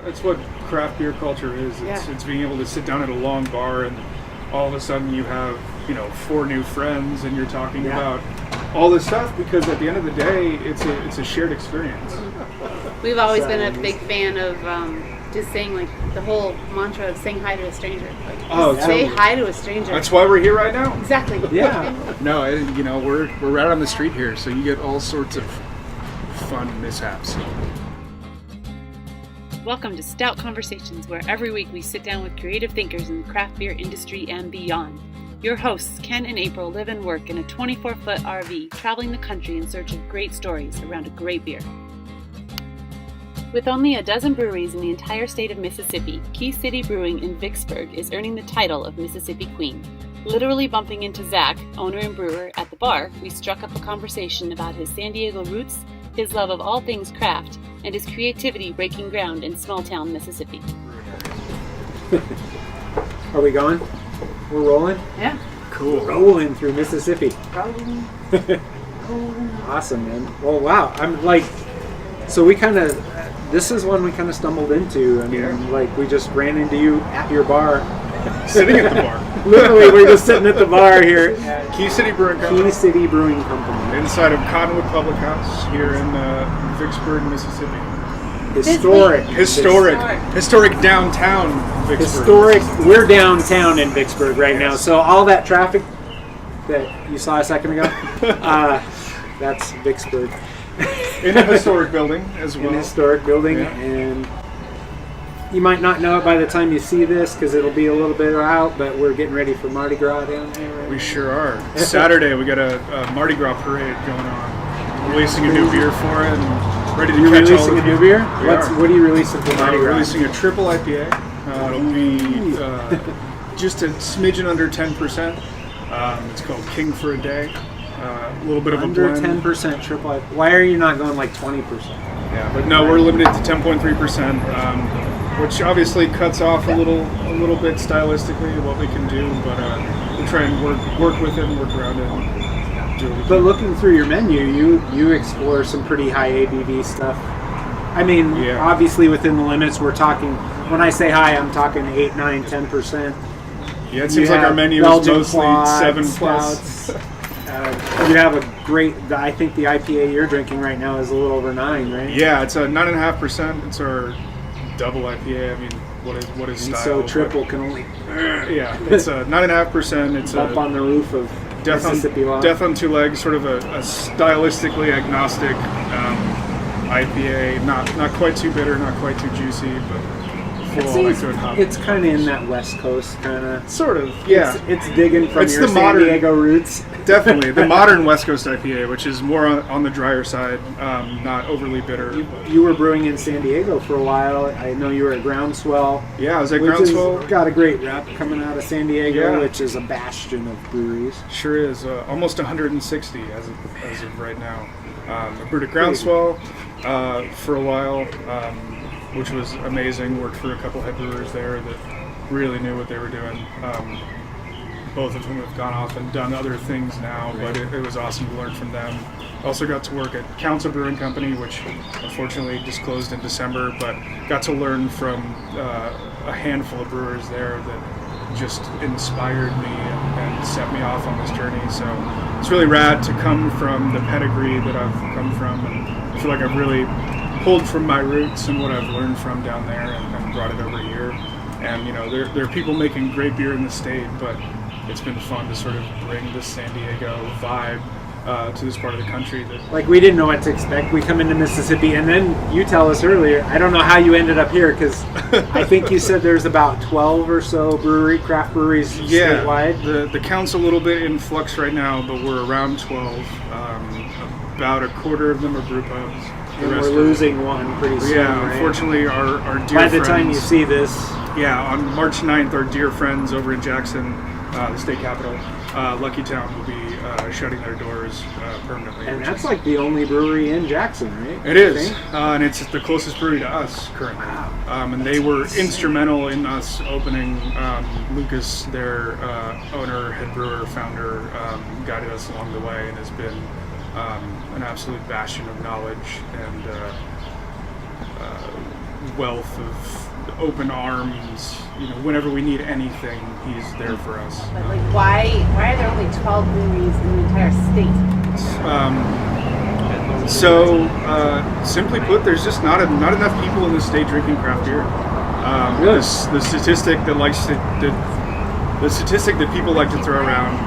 It's what craft beer culture is. It's being able to sit down at a long bar and all of a sudden you have, 4 new friends and you're talking about all this stuff because at the end of the day, it's a shared experience. We've always been a big fan of just saying, like, the whole mantra of saying hi to a stranger. Like, say hi to a stranger. That's why we're here right now. Exactly. Yeah. No, we're right on the street here, so you get all sorts of fun mishaps. Welcome to Stout Conversations, where every week we sit down with creative thinkers in the craft beer industry and beyond. Your hosts, Ken and April, live and work in a 24-foot RV, traveling the country in search of great stories around a great beer. With only a dozen breweries in the entire state of Mississippi, City Brewing in Vicksburg is earning the title of Mississippi Queen. Literally bumping into Zack, owner and brewer, at the bar, we struck up a conversation about his San Diego roots, his love of all things craft, and his creativity breaking ground in small-town Mississippi. Are we going? We're rolling? Yeah. Cool. Rolling through Mississippi. Awesome, man. Well, wow. I'm like, so we kind of, this is one we kind of stumbled into. I mean, like, we just ran into you at your bar. Sitting at the bar. Literally, we're just sitting at the bar here. City Brewing Company. City Brewing Company. Inside of Cottonwood Public House here in Vicksburg, Mississippi. Historic downtown Vicksburg. We're downtown in Vicksburg right now. So all that traffic that you saw a second ago, that's Vicksburg. In a historic building as well. In a historic building, and you might not know it by the time you see this because it'll be a little bit out, but we're getting ready for Mardi Gras down here. Right? We sure are. Saturday we got a Mardi Gras parade going on. Releasing a new beer for it and ready to catch all of you. Releasing a new beer? What are you releasing for Mardi Gras? We're releasing a triple IPA. It'll be just a smidgen under 10%. It's called King for a Day. A little bit of a blend. Under 10% triple IPA. Why are you not going like 20%? Yeah, but no, we're limited to 10.3%. Which obviously cuts off a little bit stylistically what we can do, but we'll try and work with it and work around it and do what we can. But looking through your menu, you explore some pretty high ABV stuff. I mean, obviously within the limits, we're talking, when I say high, I'm talking 8, 9, 10%. Yeah, it seems like our menu Belgian is mostly quad, 7+. You have a great, I think the IPA you're drinking right now is a little over 9, right? Yeah, it's a 9.5%. It's our double IPA. I mean, what is style? So triple can only. Yeah, it's a 9.5%. It's up on the roof of Mississippi Law. Death on Two Legs, sort of a stylistically agnostic IPA. Not quite too bitter, not quite too juicy, but full on hop. It's kind of in that West Coast kind of. Sort of, yeah. It's digging from your San Diego roots. Definitely, the modern West Coast IPA, which is more on the drier side, not overly bitter. You were brewing in San Diego for a while. I know you were at Groundswell. Yeah, I was at Groundswell. Got a great rep coming out of San Diego, which is a bastion of breweries. Sure is. Almost 160 as of right now. I brewed at Groundswell for a while, which was amazing. Worked for a couple head brewers there that really knew what they were doing. Both of whom have gone off and done other things now, but it was awesome to learn from them. Also got to work at Council Brewing Company, which unfortunately just closed in December, but got to learn from a handful of brewers there that just inspired me and set me off on this journey. So it's really rad to come from the pedigree that I've come from, and I feel like I've really pulled from my roots and what I've learned from down there and brought it over here. And there are people making great beer in the state, but it's been fun to sort of bring the San Diego vibe to this part of the country. Like, we didn't know what to expect. We come into Mississippi, and then you tell us earlier, I don't know how you ended up here, because I think you said there's about 12 or so craft breweries statewide. The count's a little bit in flux right now, but we're around 12. About a quarter of them are brew pubs. And we're losing one pretty soon. Yeah, right? Unfortunately, our dear friends. By the time you see this. Yeah, on March 9th, our dear friends over in Jackson, the state capital, Lucky Town, will be shutting their doors permanently. And that's like the only brewery in Jackson, right? It is, and it's the closest brewery to us currently. Wow. And they were instrumental in us opening. Lucas, their owner, head brewer, founder, guided us along the way and has been an absolute bastion of knowledge and wealth of open arms. Whenever we need anything, he's there for us. But why are there only 12 breweries in the entire state? Simply put, there's just not enough people in the state drinking craft beer. Really? The statistic that people like to throw around,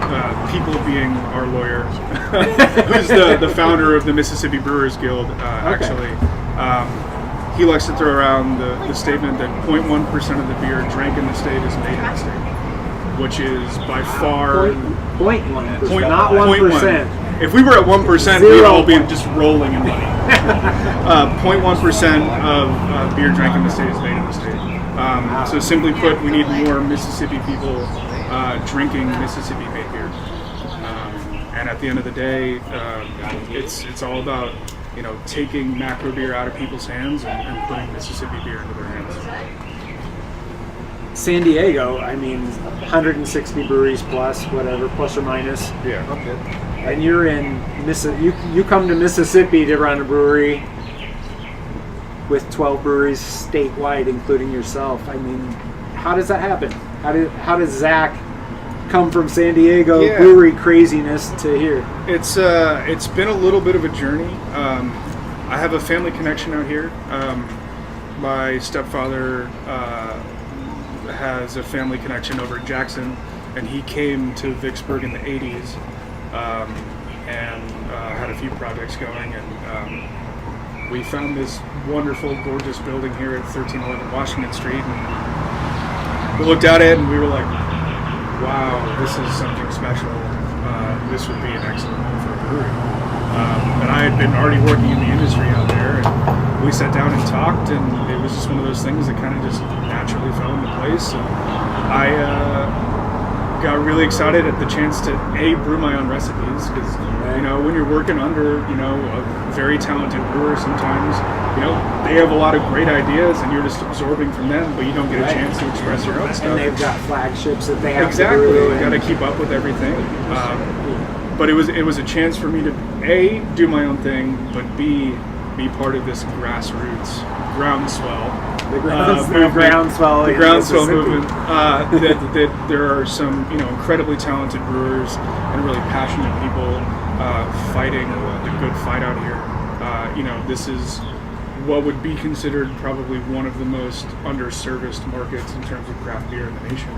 people being our lawyer, who's the founder of the Mississippi Brewers Guild, actually. He likes to throw around the statement that 0.1% of the beer drank in the state is made in the state, which is by far 0.1%, not 1%. If we were at 1%, we'd all be just rolling in money. 0.1% of beer drank in the state is made in the state. So simply put, we need more Mississippi people drinking Mississippi-made beer. And at the end of the day, it's all about taking macro beer out of people's hands and putting Mississippi beer into their hands. San Diego, 160 breweries plus, whatever, plus or minus. Yeah. Okay. And you're in you come to Mississippi to run a brewery with 12 breweries statewide, including yourself. How does that happen? How does Zack come from San Diego brewery craziness to here? It's been a little bit of a journey. I have a family connection out here. My stepfather has a family connection over in Jackson, and he came to Vicksburg in the 80s and had a few projects going, and we found this wonderful, gorgeous building here at 1311 Washington Street, and we looked at it and we were like, wow, this is something special. This would be an excellent home for a brewery. And I had been already working in the industry out there, and we sat down and talked, and it was just one of those things that kind of just naturally fell into place. And I got really excited at the chance to brew my own recipes, because when you're working under a very talented brewer, sometimes they have a lot of great ideas and you're just absorbing from them, but you don't get a chance to express your own stuff. And they've got flagships that they have to exactly brew. You got to keep up with everything. But it was a chance for me to A, do my own thing, but B, be part of this grassroots groundswell. The groundswell movement. That there are some incredibly talented brewers and really passionate people fighting the good fight out here. This is what would be considered probably one of the most underserviced markets in terms of craft beer in the nation.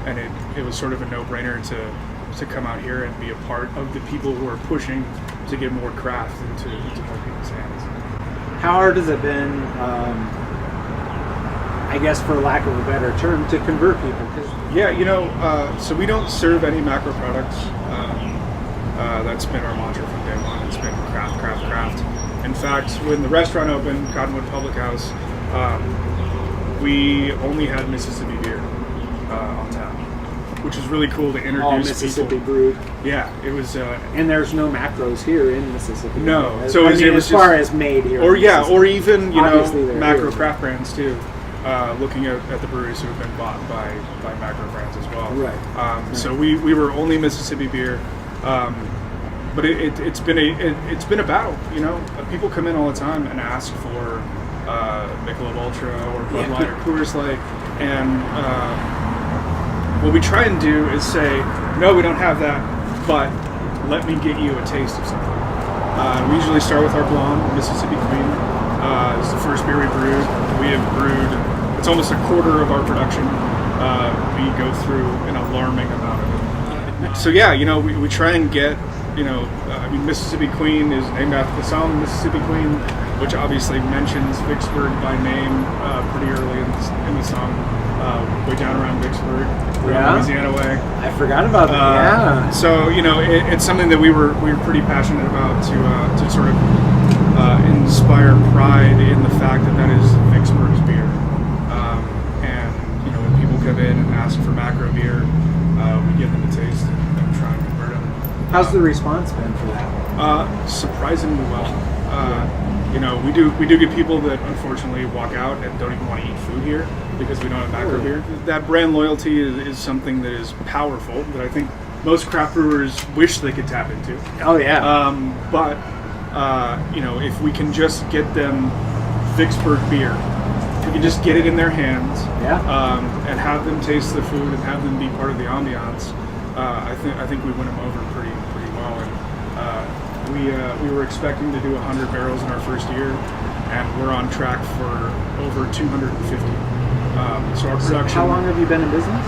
And it was sort of a no-brainer to come out here and be a part of the people who are pushing to get more craft into more people's hands. How hard has it been, I guess for lack of a better term, to convert people? So we don't serve any macro products. That's been our mantra from day one. It's been craft, craft, craft. In fact, when the restaurant opened, Cottonwood Public House, we only had Mississippi beer on tap, which is really cool to introduce all Mississippi people. brewed. Yeah, it was. And there's no macros here in Mississippi. No, so it was as far as made here. Or or even macro here. craft brands too. Looking at the breweries who have been bought by macro brands as well. Right. So we were only Mississippi beer, but it's been a battle. People come in all the time and ask for Michelob Ultra or Bud Light or Coors Light, and what we try and do is say, no, we don't have that, but let me get you a taste of something. We usually start with our blonde, Mississippi Queen. It's the first beer we brewed. We have brewed, it's almost a quarter of our production. We go through an alarming amount of it. So we try and get, Mississippi Queen is named after the song Mississippi Queen, which obviously mentions Vicksburg by name pretty early in the song, way down around Vicksburg, Louisiana way. I forgot about that. So it's something that we were pretty passionate about to sort of inspire pride in the fact that is Vicksburg's beer. And when people come in and ask for macro beer, we give them a taste and try and convert them. How's the response been for that? Surprisingly well. We do get people that unfortunately walk out and don't even want to eat food here because we don't have macro beer. That brand loyalty is something that is powerful that I think most craft brewers wish they could tap into. Oh yeah. But if we can just get them Vicksburg beer can just get it in their hands, Yeah. and have them taste the food and have them be part of the ambiance. I think we win them over pretty well. And we were expecting to do 100 barrels in our first year, and we're on track for over 250. So our production. How long have you been in business?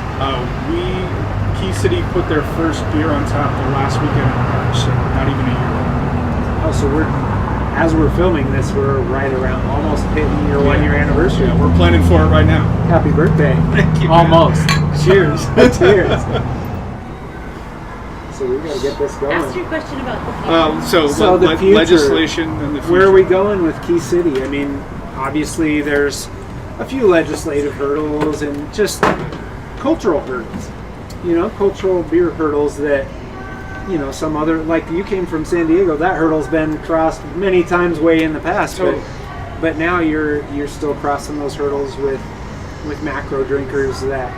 Key City put their first beer on tap the last weekend in March, so not even a year. Oh, so as we're filming this, we're right around almost hitting your 1 year anniversary. Yeah, we're planning for it right now. Happy birthday. Thank you. Almost. Cheers. Cheers. So we gotta get this going. Ask your question about the So the future, legislation and the future. Where are we going with Key City? I mean, obviously there's a few legislative hurdles and just cultural hurdles. Cultural beer hurdles that, some other, like you came from San Diego, that hurdle's been crossed many times way in the past. Totally. But now you're still crossing those hurdles with macro drinkers that,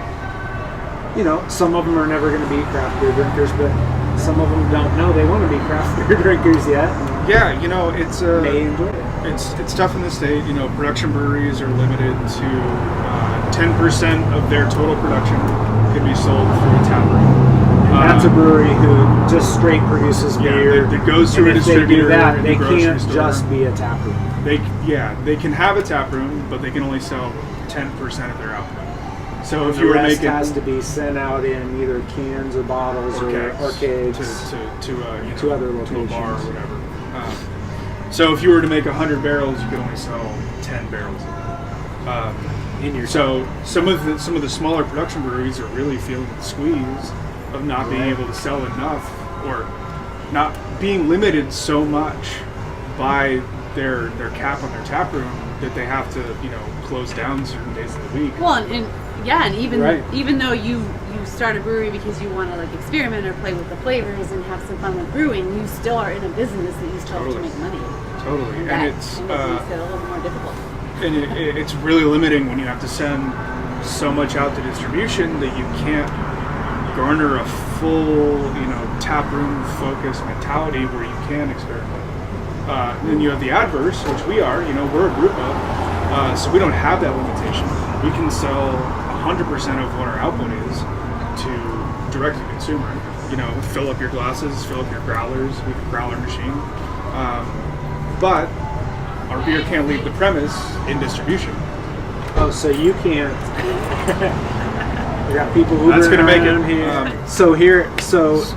some of them are never going to be craft beer drinkers, but some of them don't know they want to be craft beer drinkers yet. Yeah, it's They enjoy it. it's tough in the state. Production breweries are limited to 10% of their total production can be sold through a tap room. And that's a brewery who just straight produces beer. That goes through and a if they do distributor. that, in they the grocery can't store. just be a tap room. They can have a tap room, but they can only sell 10% of their output. So if The you were rest making has to be sent out in either cans or bottles or kegs to other to a locations. bar or whatever. So if you were to make 100 barrels, you could only sell 10 barrels of it. So some of the smaller production breweries are really feeling the squeeze of not being able to sell enough, or not being limited so much by their cap on their tap room that they have to close down certain days of the week. Well, and even Right. even though you start a brewery because you want to experiment or play with the flavors and have some fun with brewing, you still are in a business that you still have to make money. Totally, And and that it's makes it a little more difficult. and it's really limiting when you have to send so much out to distribution that you can't garner a full tap room focused mentality where you can experiment. Then you have the adverse, which we are. We're a brew pub, so we don't have that limitation. We can sell 100% of what our output is to direct to consumer. Fill up your glasses, fill up your growlers. We have a growler machine, but our beer can't leave the premise in distribution. Oh, so you can't. We got people who That's gonna make it. Here. So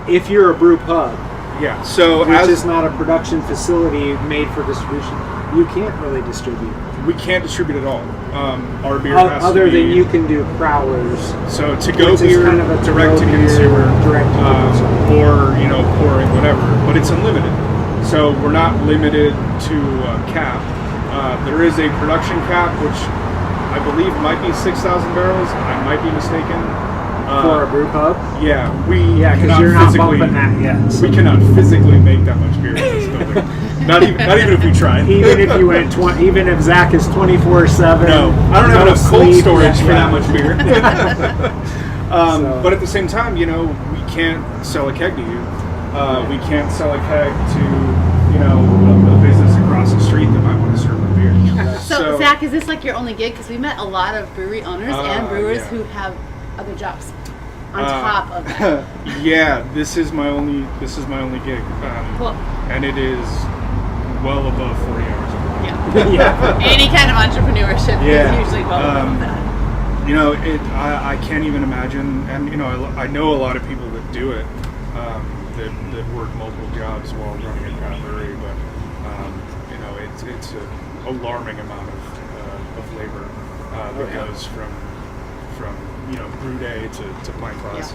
if you're a brew pub, Yeah. So which is not a production facility made for distribution, you can't really distribute. we can't distribute at all. Our beer has Other to be, than you can do growlers. So to go which is beer, kind of a direct to beer, consumer, direct to consumer. or pouring whatever, but it's unlimited. So we're not limited to cap. There is a production cap, which I believe might be 6,000 barrels. I might be mistaken. For a brew pub? Yeah, Yeah, because you're not bumping that yet. So We cannot physically make that much beer in this building. Not even if we tried. even if you went even if Zack is 24/7. No, I don't have enough cold sleep, storage for yeah. that much beer. So- But at the same time, we can't sell a keg to you. We can't sell a keg to, a business across the street that might want to serve a beer. So Zach, is this your only gig? Because we met a lot of brewery owners and brewers yeah. who have other jobs on top of that. Yeah, this is my only gig, Cool. and it is well above 40 hours a week. Yeah. Yeah. Any kind of entrepreneurship Yeah. is usually well above that. I can't even imagine, and I know a lot of people that do it, that work multiple jobs while running a craft brewery, but it's an alarming amount of labor that goes from brew day to pint class.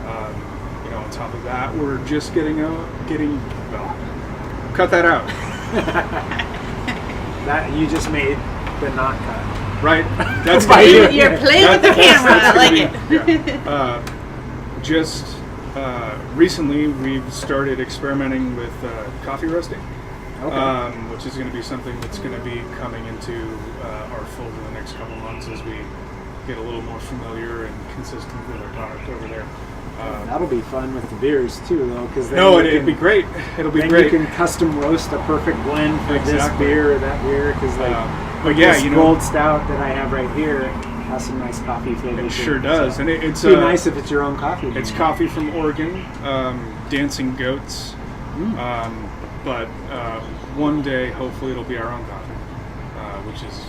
On top of that, we're just getting cut that out. That you just made the not cut. Right, that's You're playing with the camera. I like it. Yeah. Recently, we've started experimenting with coffee roasting, which is going to be something that's going to be coming into our fold in the next couple months as we get a little more familiar and consistent with our product over there. That'll be fun with the beers too, though, because It'd be great. It'll be then great. you can custom roast a perfect blend for this Exactly. beer or that beer, because But yeah, this you know, gold stout that I have right here has some nice coffee flavor. it sure does, and it's It'd be nice if it's your own coffee. It's coffee from Oregon, Dancing Goats. But one day, hopefully, it'll be our own coffee, which is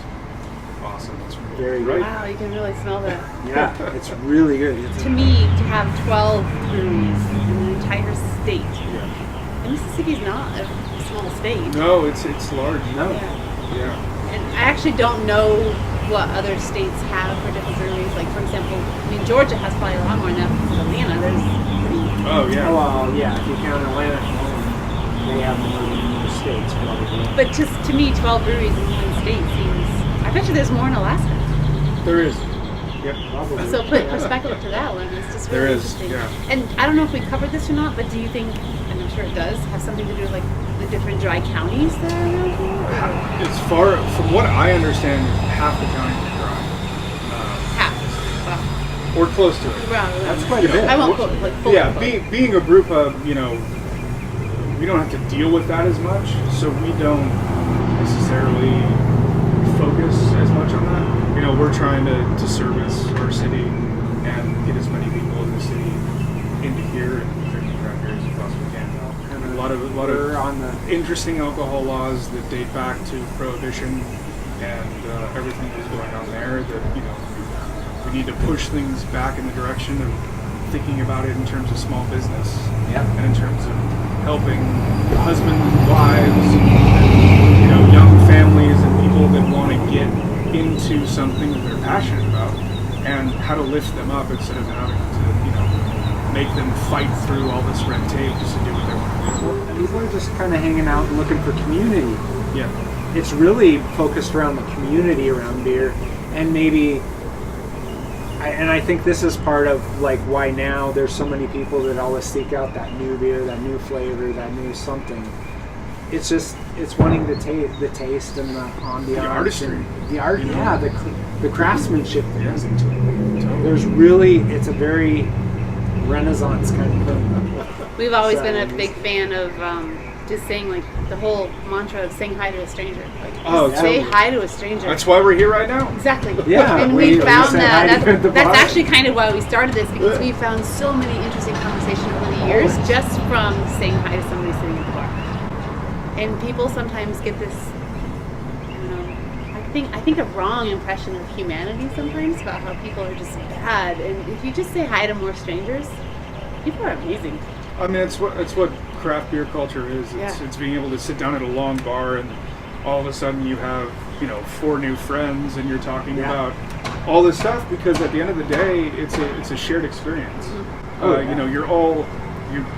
awesome. That's Very right. good. Wow, you can really smell that. Yeah, it's really good. To me, to have 12 breweries in an entire state, and Mississippi's not a small state. No, it's large. No. Yeah. And I actually don't know what other states have for different breweries. Like, for example, I mean, Georgia has probably a lot more now because of Atlanta. There's pretty... Oh yeah. Oh, well, yeah. If you count Atlanta, they have more than most states probably. But just to me, 12 breweries in one state seems... I bet you there's more in Alaska. There is. Yep. Probably. So put perspective to that one. It's just really There is, interesting. yeah. And I don't know if we covered this or not, but do you think, and I'm sure it does, have something to do with like the different dry counties that are around here? As far from what I understand, half the counties are dry, Half. Wow. or close to it. Around. That's quite a bit. I won't quote like full. Yeah, quote. being a brew pub, you know, we don't have to deal with that as much, so we don't necessarily focus as much on that. You know, we're trying to service our city and get as many people in the city into here and drinking craft beers as possibly can. And a lot of on the interesting alcohol laws that date back to Prohibition and everything that was going on there. That, you know, we need to push things back in the direction of thinking about it in terms of small business and in terms of helping husbands, wives, and, you know, young families and people that want to get into something that they're passionate about, and how to lift them up instead of having to, you know, make them fight through all this red tape just to do what they want to do. people are just kind of hanging out and looking for community. Yeah. It's really focused around the community around beer, and maybe. I think this is part of like why now there's so many people that always seek out that new beer, that new flavor, that new something. It's just wanting the taste and the ambiance, The artistry. and the art, the craftsmanship that goes Yeah. into it. Totally. There's really, it's a very Renaissance kind of thing. We've always So, been a big fan of just saying like the whole mantra of saying hi to a stranger. Like Oh, just say totally. hi to a stranger. That's why we're here right now. Exactly. Yeah, and we we found said hi that to the that's bar. actually kind of why we started this, because we found so many interesting conversations over the years just from saying hi to somebody sitting at the bar. And people sometimes get this, I don't know, I think a wrong impression of humanity sometimes about how people are just bad. And if you just say hi to more strangers, people are amazing. I mean, it's what craft beer culture is. Yeah. It's being able to sit down at a long bar and all of a sudden you have, you know, 4 new friends and you're talking about all this stuff, because at the end of the day, it's a shared experience. You know,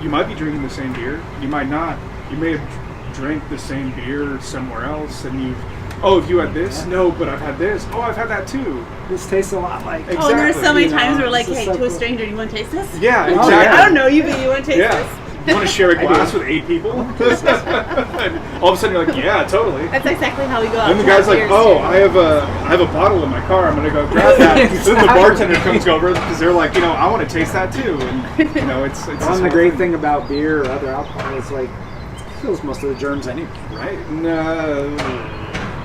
you might be drinking the same beer, you might not. You may have drank the same beer somewhere else, and have you had this? No, but I've had this. Oh, I've had that too. This tastes a lot like. Oh, and there's so many You know, times we're like, this is hey, so to a cool. stranger, do you want to taste this? Yeah, Oh, exactly. yeah. I don't know you, but you want to taste this? Yeah. You want to share a glass with 8 people? And all of a sudden you're like, yeah, totally. That's exactly how we go out. And the to guy's have like, beers, oh, too. I have a bottle in my car. I'm gonna go grab that. Then the bartender comes over because they're like, you know, I want to taste that too. And you know, it's this One of the whole great thing. thing about beer or other alcohol is like it kills most of the germs anyway. Right? No,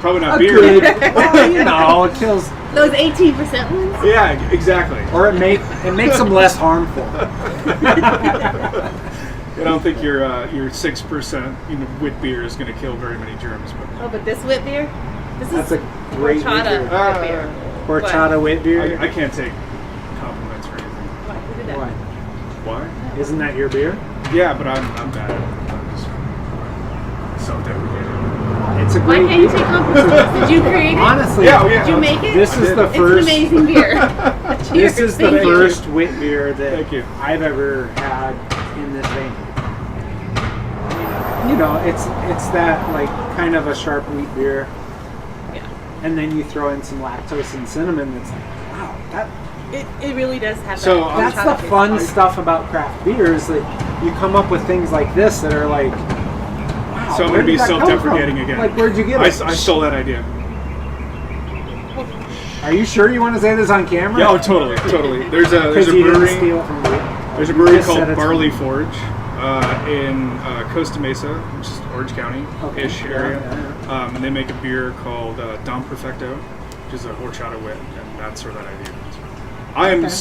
probably not A beer. good- well, you know, it kills, Those 18% ones? Yeah, exactly. or it makes them less harmful. I don't think your 6% wit beer is going to kill very many germs, but Oh, but this wit beer? This That's is a great horchata wit beer. wit beer. Horchata wit beer. I can't take compliments or anything. What? Who did that? Why? Why? Isn't that your beer? Yeah, but I'm bad at it. I'm just self-deprecating. It's a Why great can't you beer. take compliments? Did you create it? Honestly, Yeah, yeah. Did you make it? this I is did. the It's first. an amazing beer. This is the Thank you. first wit beer that Thank you. I've ever had in this vein. You know, it's that like kind of a sharp wheat beer, Yeah. and then you throw in some lactose and cinnamon. It's like, wow, It really does have So, that. that's the fun stuff about craft beer is that you come up with things like this that are like, wow. So I'm where going to be did that come from? self-deprecating again. Like, where'd you get I it? stole that idea. Are you sure you want to say this on camera? Yeah, oh, totally. There's a Because you didn't brewery. steal it from me. There's a brewery Just said called it's Barley from- Forge in Costa Mesa, which is Orange County-ish Okay, area. yeah. and they make a beer called Dom Perfecto, which is a horchata wit, and that's where that idea comes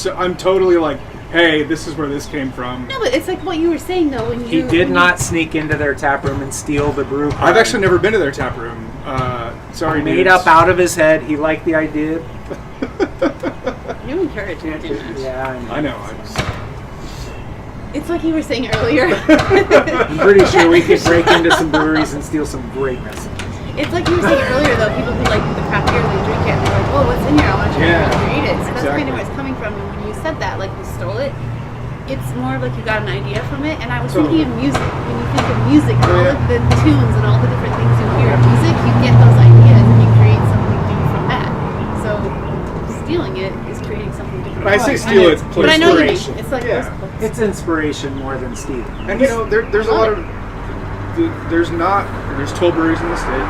from. I'm totally like, hey, this is where this came from. No, but it's like what you were saying though when He you did not sneak into their tap room and steal the brew. I've actually never been to their tap room. Sorry, made dudes. up out of his head. He liked the idea. You encourage him too much. Yeah, I know. It's like you were saying earlier. I'm pretty sure we could break into some breweries and steal some great recipes. It's like you were saying earlier though, people who like the craft beer, they drink it and they're like, oh, what's in here? I want to try it. I want to eat it. So that's kind of where it's coming from. And when you said that, like you stole it, it's more of like you got an idea from it. And I was thinking of music. When you think of music, all of the tunes and all the different things you hear in music, you get those ideas and you create something new from that. So stealing it is creating something different. When I say steal, it's but I know you mean. inspiration. It's like It's inspiration more than stealing. And you know, there's a lot of there's 12 breweries in the state.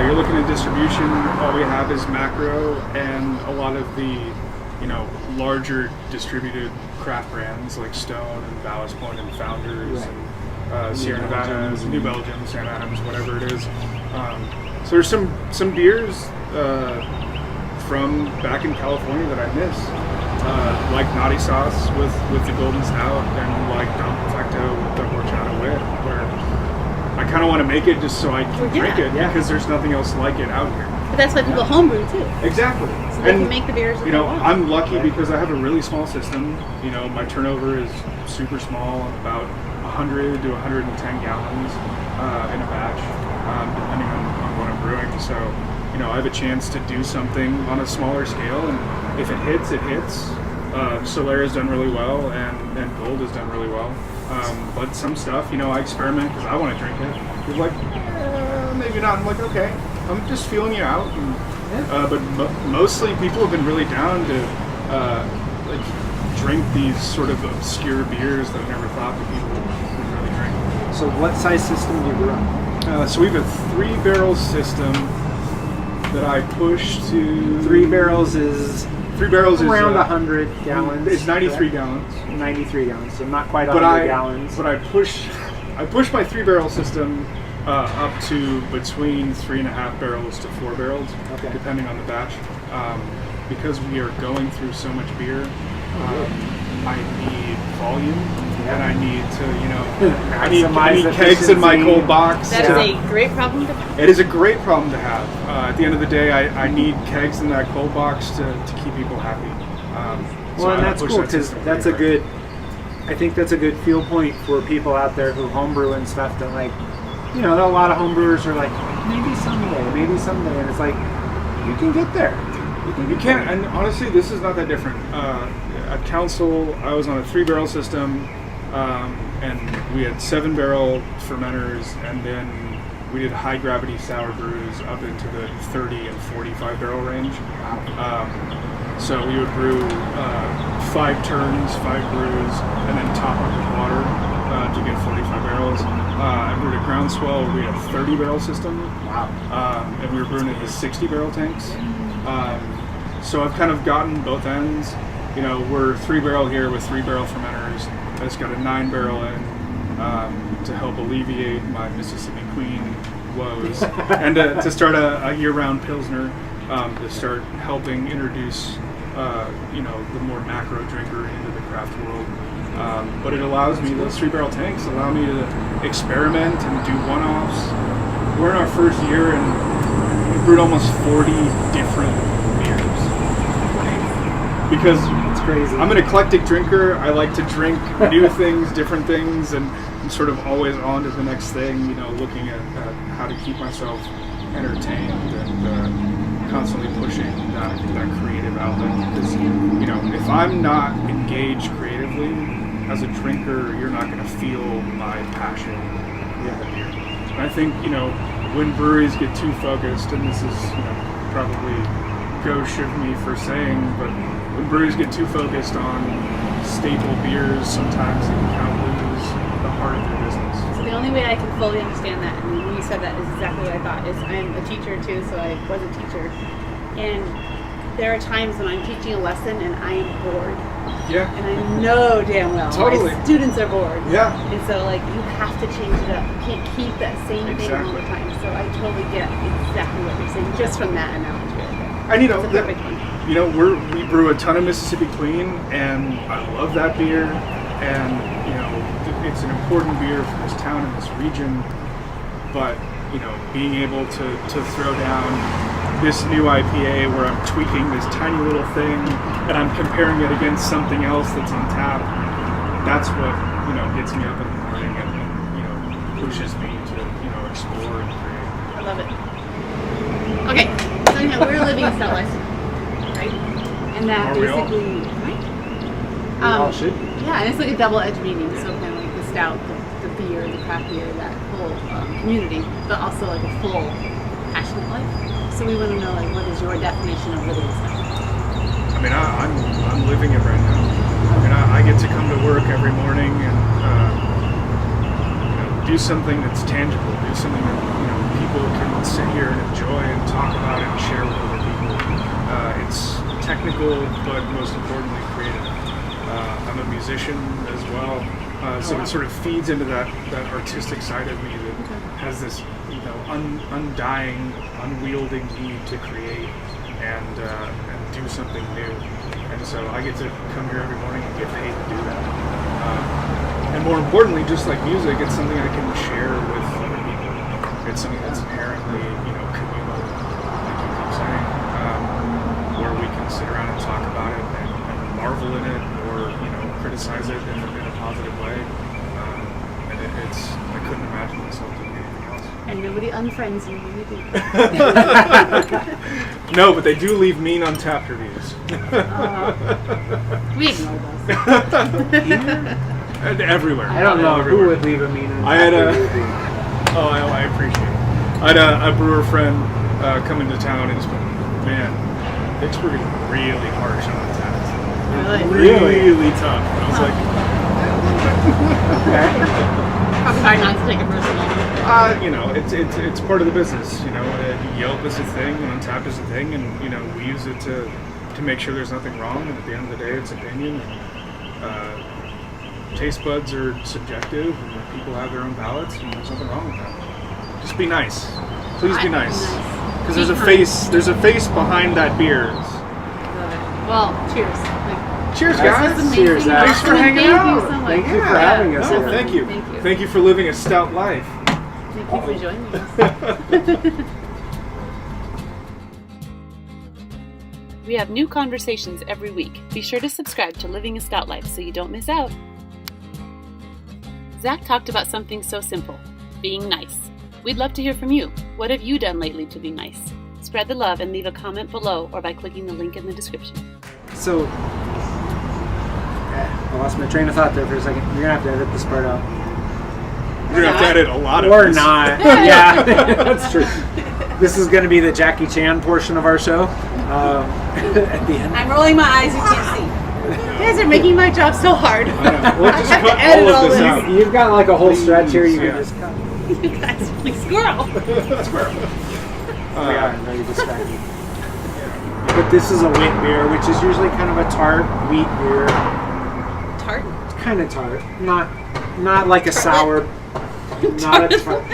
You're looking at distribution. All we have is macro and a lot of the, you know, larger distributed craft brands like Stone and Ballast Point and Founders and Sierra Nevada, New Belgium, Sam Adams, whatever it is. So there's some beers from back in California that I miss, like Naughty Sauce with the Golden Stout and like Dom Perfecto with the horchata wit, where I kind of want to make it just so I can drink it because there's nothing else like it out here. But that's why people homebrew too. Exactly. So they can make the beers that you know, they want. I'm lucky because I have a really small system. You know, my turnover is super small, about 100 to 110 gallons in a batch, depending on what I'm brewing. So, you know, I have a chance to do something on a smaller scale, and if it hits, it hits. Solera's done really well, and Gold has done really well. But some stuff, you know, I experiment because I want to drink it. You're like, maybe not. I'm like, okay, I'm just feeling you out. And, but mostly people have been really down to like drink these sort of obscure beers that I never thought that people would really drink. So what size system do you brew? So we have a 3-barrel system that I push to... 3 barrels is... 3 barrels is... around 100 gallons. It's 93 correct? gallons. 93 gallons, so not quite 100 gallons. But I push my 3-barrel system up to between 3.5 barrels to 4 barrels, depending on the batch. Because we are going through so much beer, I need volume, and I need to, you know, I need kegs in my cold box. That is a great problem to have. It is a great problem to have. At the end of the day, I need kegs in that cold box to keep people happy. Well, and that's cool because that's a good. I think that's a good feel point for people out there who homebrew and stuff. That like, you know, a lot of homebrewers are like, maybe someday, and it's like, you can get there. You can, and honestly, this is not that different. At Council, I was on a 3-barrel system, and we had 7-barrel fermenters, and then we did high gravity sour brews up into the 30 and 45 barrel range. So we would brew 5 turns, 5 brews, and then top up with water to get 45 barrels. I brewed a Groundswell. We had a 30-barrel system. Wow. And we were brewing in the 60-barrel tanks. So I've kind of gotten both ends. You know, we're 3-barrel here with 3-barrel fermenters. I just got a 9-barrel in to help alleviate my Mississippi Queen woes, and to start a year-round Pilsner, to start helping introduce, you know, the more macro drinker into the craft world. But it allows me, those 3-barrel tanks allow me to experiment and do one-offs. We're in our first year and we brewed almost 40 different beers. Because it's crazy. I'm an eclectic drinker. I like to drink new things, different things, and I'm sort of always on to the next thing, you know, looking at how to keep myself entertained and constantly pushing that creative outlet. Because, you know, if I'm not engaged creatively, as a drinker, you're not going to feel my passion in the beer. And I think, you know, when breweries get too focused, and this is, you know, probably gauche of me for saying, but when breweries get too focused on staple beers, sometimes they can kind of lose the heart of their business. So the only way I can fully understand that, and when you said that is exactly what I thought, is I'm a teacher too, so I was a teacher. And there are times when I'm teaching a lesson and I am bored. Yeah. And I know damn well Totally. my students are bored. Yeah. And so, like, you have to change it up. You can't keep that same thing all the time. So I totally get exactly what you're saying just from that analogy right there. And you know, It's a perfect one. you know, we brew a ton of Mississippi Queen, and I love that beer. And you know, it's an important beer for this town and this region. But you know, being able to throw down this new IPA where I'm tweaking this tiny little thing and I'm comparing it against something else that's on tap, that's what, you know, gets me up in the morning and you know, pushes me to, you know, explore and create. I love it. Okay, so yeah, we're living Stout Life, right? And that Are we all? basically, right? We all should. Yeah, and it's like a double-edged meaning. So kind of like the stout, the beer, the craft beer, that whole community, but also like a full, passionate life. So we want to know, like, what is your definition of living stout? I mean, I'm living it right now. I mean, I get to come to work every morning and you know, do something that's tangible, do something that, you know, people can sit here and enjoy and talk about and share with other people. It's technical, but most importantly, creative. I'm a musician as well, so it sort of feeds into that artistic side of me that has this, you know, undying, unwielding need to create and do something new. And so I get to come here every morning and get paid to do that. And more importantly, just like music, it's something I can share with other people. It's something that's inherently, you know, communal, like you keep saying, where we can sit around and talk about it and marvel in it, or you know, criticize it in a positive way. And I couldn't imagine myself doing anything else. And nobody unfriends you when you do. No, but they do leave mean Untapped reviews. We ignore those. And everywhere. I don't know everywhere. who would leave a mean. I had I appreciate it. I had a brewer friend come into town and just went, man, Vicksburg is really harsh on Untapped. Really tough. And I was like, Okay. Probably hard not to take it personally. you know, it's part of the business. You know, Yelp is a thing, and Untapped is a thing, and you know, we use it to make sure there's nothing wrong. And at the end of the day, it's opinion. Taste buds are subjective, and people have their own palates, and there's nothing wrong with that. Just be nice. Please be nice. Because there's a face behind that beer. Love it. Well, cheers. Cheers, This guys. is amazing. Cheers, Zach. Thanks for hanging Thank out. you so much. Thank you for having us No, here. thank you. Thank you. Thank you for living a stout life. Thank you for joining us. We have new conversations every week. Be sure to subscribe to Living a Stout Life so you don't miss out. Zack talked about something so simple, being nice. We'd love to hear from you. What have you done lately to be nice? Spread the love and leave a comment below or by clicking the link in the description. So, I lost my train of thought there for a second. You're gonna have to edit this part out. You're gonna have to edit a lot of Or this. not. Yeah, that's true. This is gonna be the Jackie Chan portion of our show. At the end. I'm rolling my eyes, you can't see. You guys are making my job so hard. I know. We'll just I have to cut edit all of this all out. You've got like a whole stretch here. You Yeah. can just cut. You guys, like squirrel. We are very distracted. But this is a wheat beer, which is usually kind of a tart wheat beer. Tart. It's kind of tart, not like a sour, not a tart.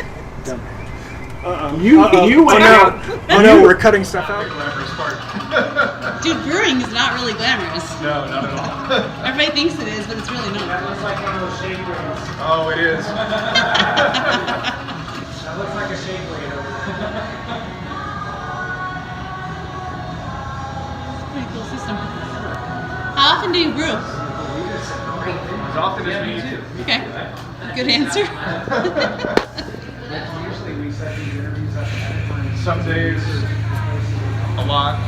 You went out. Oh no, we're cutting stuff out. Dude, brewing is not really glamorous. No, not at all. Everybody thinks it is, but it's really not. That looks like one of those shade blades. Oh, it is. That looks like a shade blade over Pretty cool system. How often do you brew? As often as we need to. Okay. Good answer. Usually we set these interviews up ahead of time. Some days, a lot.